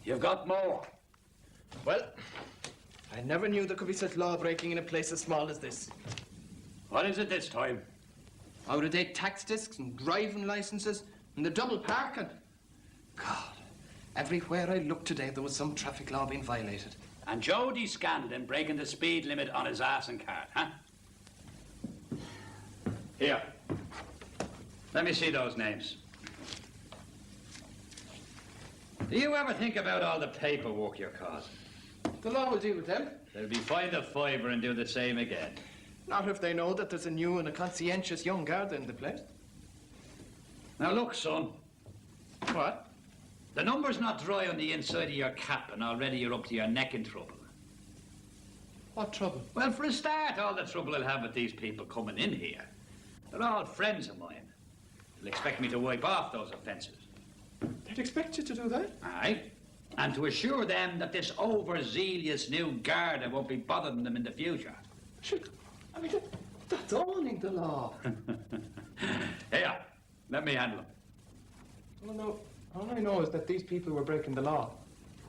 You've got more. Well, I never knew there could be such law-breaking in a place as small as this. What is it this time? Out-of-date tax discs and driving licenses and the double parking. God, everywhere I looked today there was some traffic law being violated. And Jody Scanlon breaking the speed limit on his arse and cart, huh? Here. Let me see those names. Do you ever think about all the paperwork you're causing? The law will deal with them. They'll be fined a fiver and do the same again. Not if they know that there's a new and a conscientious young guard in the place. Now look, son. What? The number's not dry on the inside of your cap and already you're up to your neck in trouble. What trouble? Well, for a start, all the trouble I'll have with these people coming in here. They're all friends of mine. They'll expect me to wipe off those offences. They'd expect you to do that? Aye. And to assure them that this overzealous new guard won't be bothering them in the future. Sure. I mean, that's owning the law. Here, let me handle them. Well, no, all I know is that these people were breaking the law.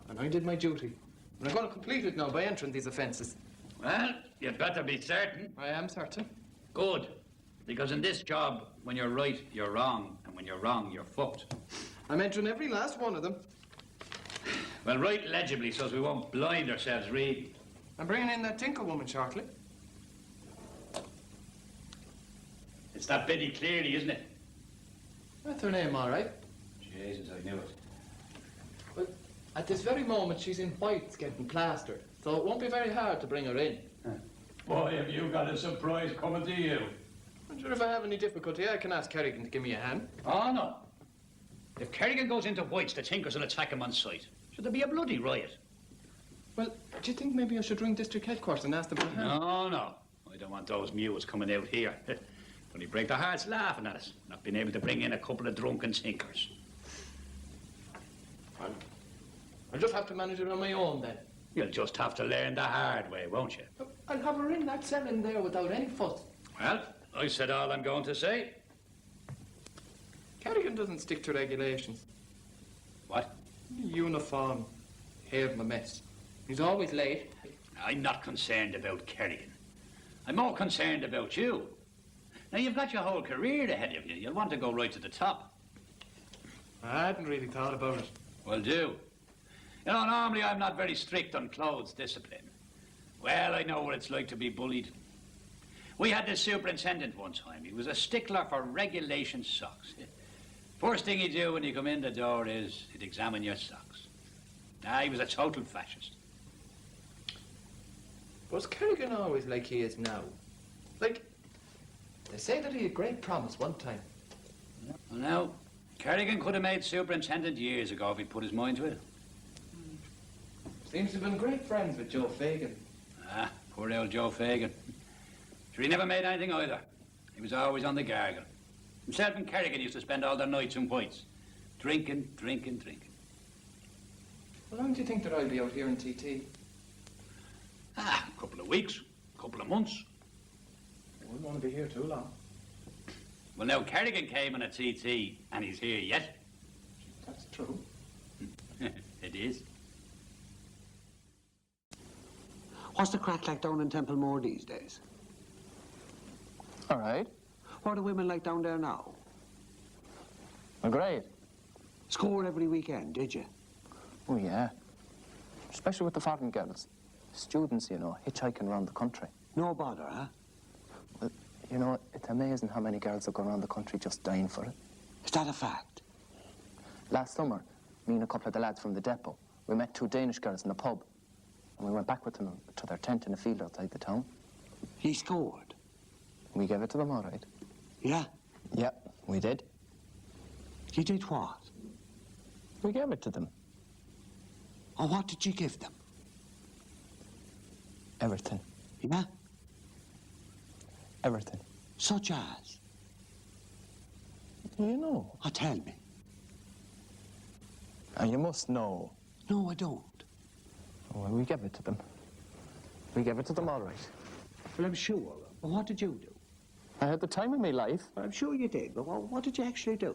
And I did my duty. And I'm going to complete it now by entering these offences. Well, you'd better be certain. I am certain. Good. Because in this job, when you're right, you're wrong. And when you're wrong, you're fucked. I'm entering every last one of them. Well, write legibly so as we won't blind ourselves reading. I'm bringing in that Tinker woman shortly. It's that Biddy Cleary, isn't it? That's her name, all right. Jesus, I knew it. But at this very moment, she's in whites getting plastered. So it won't be very hard to bring her in. Boy, have you got a surprise coming to you. I'm sure if I have any difficulty, I can ask Kerrigan to give me a hand. Oh, no. If Kerrigan goes into whites, the Tinkers will attack him on sight. Should there be a bloody riot? Well, do you think maybe I should ring district headquarters and ask them for a hand? No. I don't want those mules coming out here. Only break their hearts laughing at us, not being able to bring in a couple of drunken Tinkers. I'll just have to manage it on my own, then. You'll just have to learn the hard way, won't you? I'll have her in that cell in there without any fuss. Well, I said all I'm going to say. Kerrigan doesn't stick to regulations. What? Uniform. Hair of a mess. He's always late. I'm not concerned about Kerrigan. I'm more concerned about you. Now, you've got your whole career ahead of you. You'll want to go right to the top. I hadn't really thought about it. Well, do. You know, normally I'm not very strict on clothes discipline. Well, I know what it's like to be bullied. We had this superintendent one time. He was a stickler for regulation socks. First thing he'd do when you come in the door is he'd examine your socks. He was a total fascist. Was Kerrigan always like he is now? Like, they say that he had great promise one time. Well, now, Kerrigan could have made superintendent years ago if he'd put his mind to it. Seems to have been great friends with Joe Fagan. Poor old Joe Fagan. Sure, he never made anything either. He was always on the gargle. Himself and Kerrigan used to spend all their nights in whites. Drinking. How long do you think that I'll be out here in TT? A couple of weeks, a couple of months. I wouldn't want to be here too long. Well, now, Kerrigan came on a TT, and he's here yet. That's true. It is. What's the crack like down in Templemore these days? All right. What are the women like down there now? Well, great. Score every weekend, did you? Oh, yeah. Especially with the foreign girls. Students, you know, hitchhiking around the country. No bother, huh? Well, you know, it's amazing how many girls have gone around the country just dying for it. Is that a fact? Last summer, me and a couple of the lads from the depot, we met two Danish girls in a pub. And we went back with them to their tent in a field outside the town. He scored? We gave it to them, all right. Yeah? Yeah, we did. You did what? We gave it to them. Or what did you give them? Everything. Yeah? Everything. Such as? You know. Oh, tell me. And you must know. No, I don't. Oh, well, we gave it to them. We gave it to them all right. Well, I'm sure. But what did you do? I had the time of my life. Well, I'm sure you did, but what did you actually do?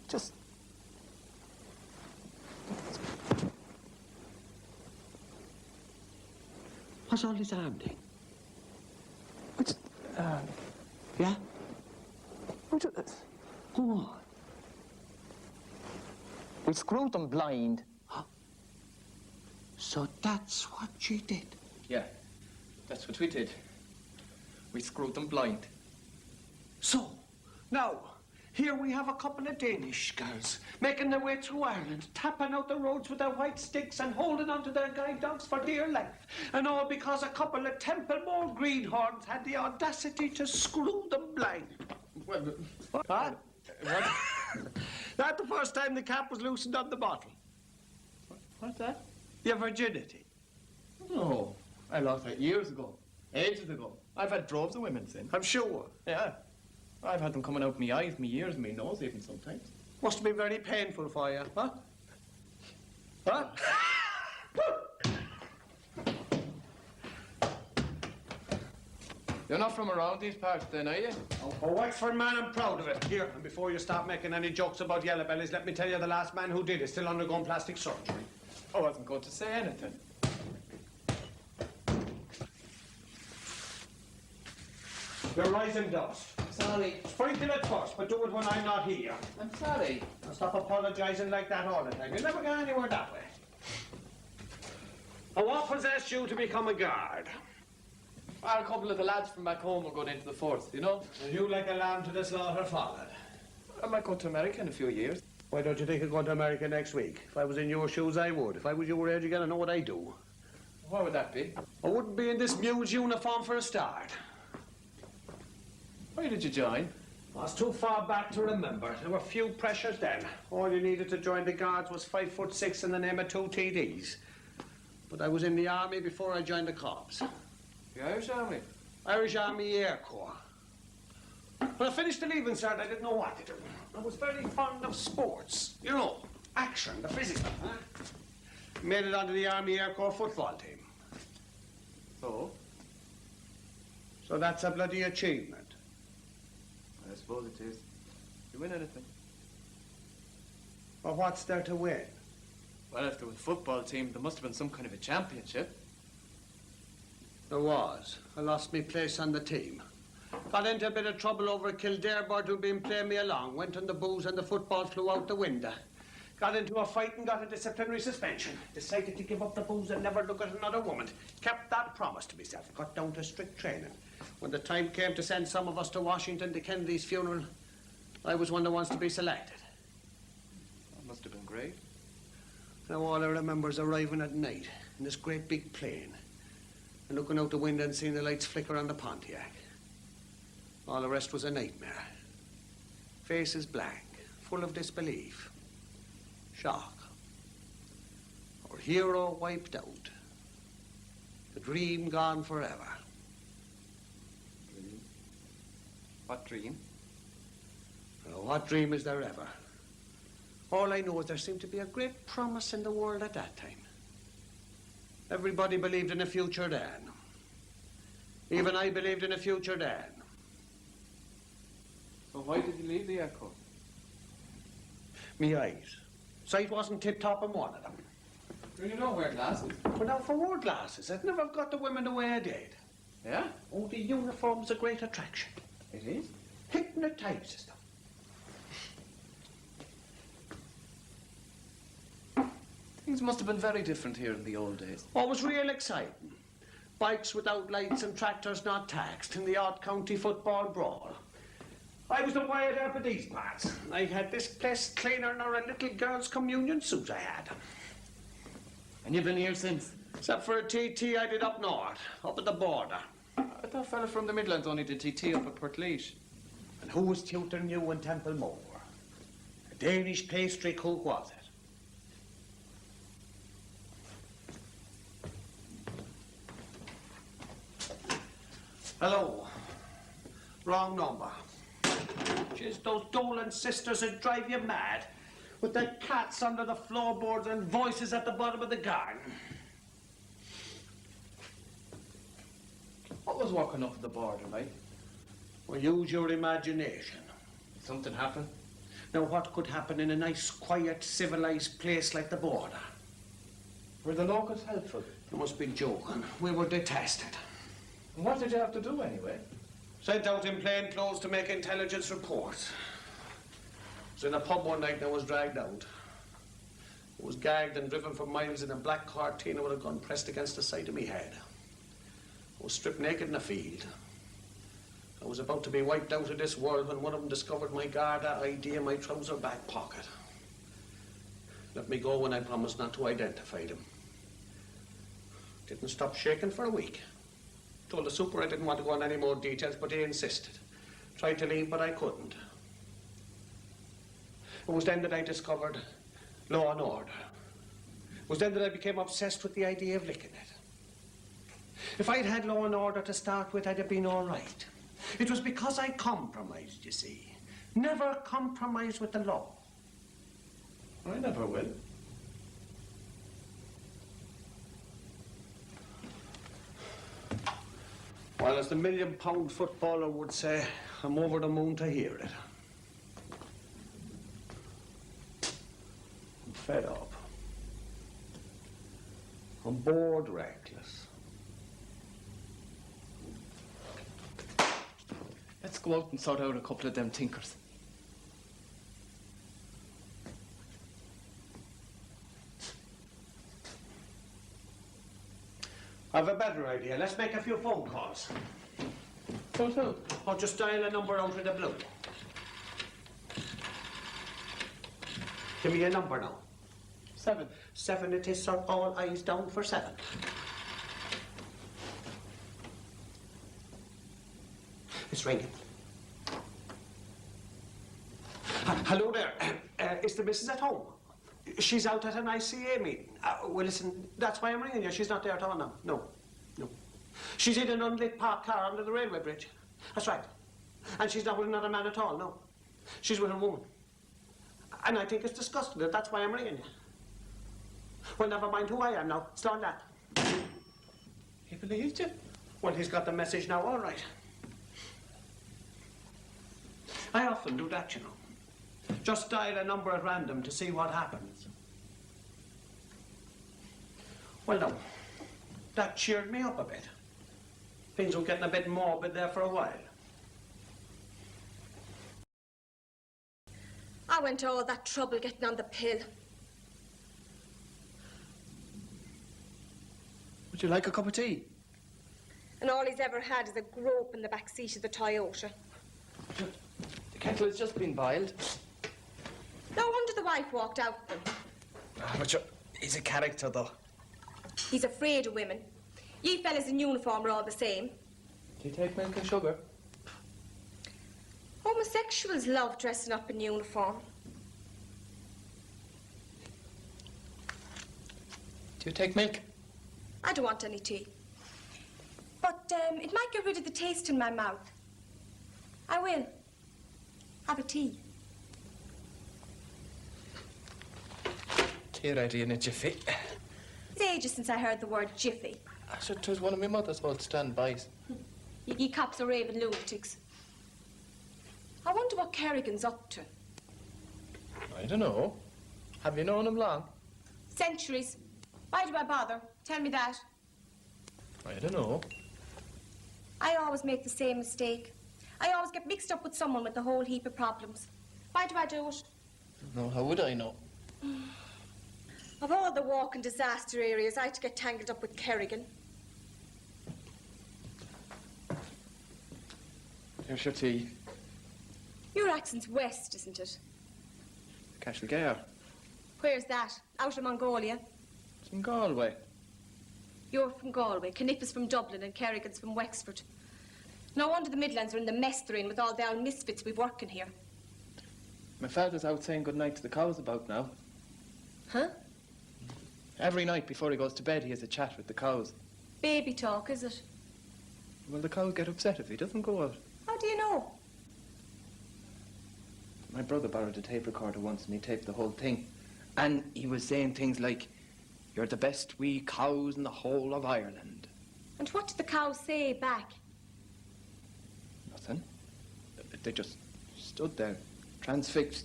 Just What's all this arm thing? Which, Yeah? which, Go on. we screwed them blind. So that's what she did. Yeah, that's what we did. We screwed them blind. So, now, here we have a couple of Danish girls making their way through Ireland, tapping out the roads with their white sticks and holding onto their guide dogs for dear life. And all because a couple of Templemore greenhorns had the audacity to screw them blind. What? What? That's the first time the cap was loosened on the bottle. What's that? Your virginity. No, I lost that years ago. Ages ago. I've had droves of women since. I'm sure. Yeah. I've had them coming out me eyes, me ears, me nose even sometimes. Must have been very painful for you, huh? Huh? You're not from around these parts then, are you? Oh, Wexford man, I'm proud of it. Here, and before you start making any jokes about yellow bellies, let me tell you the last man who did is still undergoing plastic surgery. I wasn't going to say anything. You're rising dust. Sorry. Sprinkle it first, but do it when I'm not here. I'm sorry. Now stop apologising like that all the time. You'll never go anywhere that way. And what possessed you to become a guard? A couple of the lads from back home were going into the force, you know? And you, like a lamb to the slaughter, followed. I might go to America in a few years. Why don't you think of going to America next week? If I was in your shoes, I would. If I was your age again, I know what I'd do. What would that be? I wouldn't be in this Muse uniform for a start. Why did you join? I was too far back to remember. There were few pressures then. All you needed to join the Guards was 5'6" in the name of 2 TDs. But I was in the army before I joined the Corps. The Irish Army? Irish Army Air Corps. When I finished the leaving cert, I didn't know what to do. I was very fond of sports. You know, action, the physical. Huh? Made it onto the Army Air Corps football team. So? So that's a bloody achievement. I suppose it is. You win anything? Well, what's there to win? Well, if there was a football team, there must have been some kind of a championship. There was. I lost my place on the team. Got into a bit of trouble over a Kildare bird who'd been playing me along. Went on the booze and the football flew out the window. Got into a fight and got a disciplinary suspension. Decided to give up the booze and never look at another woman. Kept that promise to myself. Got down to strict training. When the time came to send some of us to Washington to Kennedy's funeral, I was one of the ones to be selected. That must have been great. Now all I remember is arriving at night in this great big plane and looking out the window and seeing the lights flicker on the Pontiac. All the rest was a nightmare. Faces blank, full of disbelief. Shock. Our hero wiped out. The dream gone forever. Dream? What dream? Well, what dream is there ever? All I know is there seemed to be a great promise in the world at that time. Everybody believed in a future then. Even I believed in a future then. So why did you leave the Air Corps? Me eyes. Sight wasn't tip-top in one of them. You don't wear glasses. But now for wore glasses, I'd never got the women the way I did. Yeah? Oh, the uniform's a great attraction. It is? Hypnotizes them. Things must have been very different here in the old days. Oh, it was real exciting. Bikes without lights and tractors not taxed in the odd county football brawl. I was the Wyatt Earp of these parts. I had this place cleaner nor a little girl's communion suit I had. And you've been here since? Except for a TT I did up north, up at the border. I thought fella from the Midlands only did TT up at Portlaoise. And who was tutoring you in Templemore? A Danish pastry cook, was it? Hello. Wrong number. Jeez, those Dolan sisters would drive you mad. With their cats under the floorboards and voices at the bottom of the garden. What was walking up at the border, like? Well, use your imagination. Something happened? Now, what could happen in a nice, quiet, civilized place like the border? Were the locals helpful? You must be joking. We were detested. What did you have to do anyway? Sent out in plain clothes to make intelligence reports. Was in a pub one night and I was dragged out. I was gagged and driven for miles in a black Cortina with a gun pressed against the side of my head. I was stripped naked in a field. I was about to be wiped out of this world when one of them discovered my Garda ID in my trouser back pocket. Let me go when I promised not to identify them. Didn't stop shaking for a week. Told the super I didn't want to go on any more details, but he insisted. Tried to leave, but I couldn't. It was then that I discovered law and order. It was then that I became obsessed with the idea of licking it. If I'd had law and order to start with, I'd have been all right. It was because I compromised, you see. Never compromise with the law. I never will. Well, as the million-pound footballer would say, I'm over the moon to hear it. I'm fed up. I'm bored reckless. Let's go out and sort out a couple of them tinkers. I've a better idea. Let's make a few phone calls. So. Or just dial a number out of the blue. Give me a number now. 7. 7 it is, sir. All eyes down for 7. It's ringing. Hello there. Is the missus at home? She's out at an ICA meeting. Well, listen, that's why I'm ringing you. She's not there at all now. No. She's in an unlit parked car under the railway bridge. That's right. And she's not with another man at all, no. She's with a woman. And I think it's disgusting. That's why I'm ringing you. Well, never mind who I am now. It's on that. He believed you? Well, he's got the message now, all right. I often do that, you know. Just dial a number at random to see what happens. Well, no. That cheered me up a bit. Things were getting a bit morbid there for a while. I went to all that trouble getting on the pill. Would you like a cup of tea? And all he's ever had is a grope in the back seat of the Toyota. The kettle has just been boiled. No wonder the wife walked out with him. But he's a character, though. He's afraid of women. Ye fellas in uniform are all the same. Do you take milk and sugar? Homosexuals love dressing up in uniform. Do you take milk? I don't want any tea. But it might get rid of the taste in my mouth. I will. Have a tea. Tea ready in a jiffy. It's ages since I heard the word jiffy. I said it was one of my mother's old standbys. Ye cops are raving lunatics. I wonder what Kerrigan's up to. I don't know. Have you known him long? Centuries. Why do I bother? Tell me that. I don't know. I always make the same mistake. I always get mixed up with someone with a whole heap of problems. Why do I do it? No, how would I know? Of all the walking disaster areas, I had to get tangled up with Kerrigan. Here's your tea. Your accent's west, isn't it? Cashel. Where's that? Out of Mongolia? It's in Galway. You're from Galway, Knippa's from Dublin, and Kerrigan's from Wexford. No wonder the Midlands are in the mess they're in with all the old misfits we've working here. My father's out saying goodnight to the cows about now. Huh? Every night before he goes to bed, he has a chat with the cows. Baby talk, is it? Well, the cows get upset if he doesn't go out. How do you know? My brother borrowed a tape recorder once and he taped the whole thing. And he was saying things like, "You're the best wee cows in the whole of Ireland." And what did the cows say back? Nothing. They just stood there, transfixed,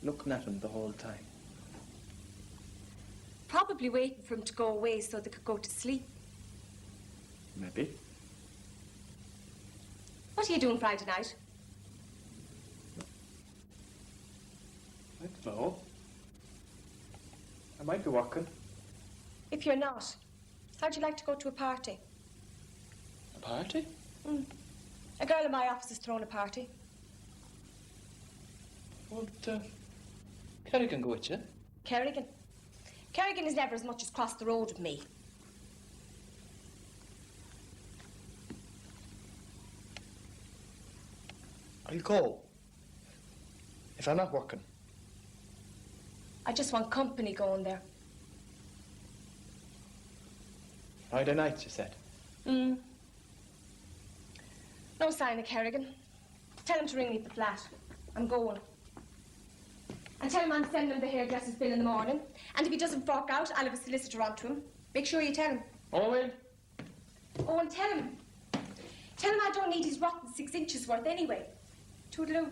looking at him the whole time. Probably probably waiting for him to go away so they could go to sleep. Maybe. What are you doing Friday night? I don't know. I might be working. If you're not, how'd you like to go to a party? A party? A girl in my office is throwing a party. Won't Kerrigan go with you? Kerrigan? Kerrigan is never as much as crossed the road with me. I'll go. If I'm not working. I just want company going there. Friday night, you said? No sign of Kerrigan. Tell him to ring me at the flat. I'm going. And tell him I'm sending him the hairdresser's bill in the morning. And if he doesn't fork out, I'll have a solicitor on to him. Make sure you tell him. Owen? Oh, and tell him. Tell him I don't need his rotten 6 inches worth anyway. Toodaloo.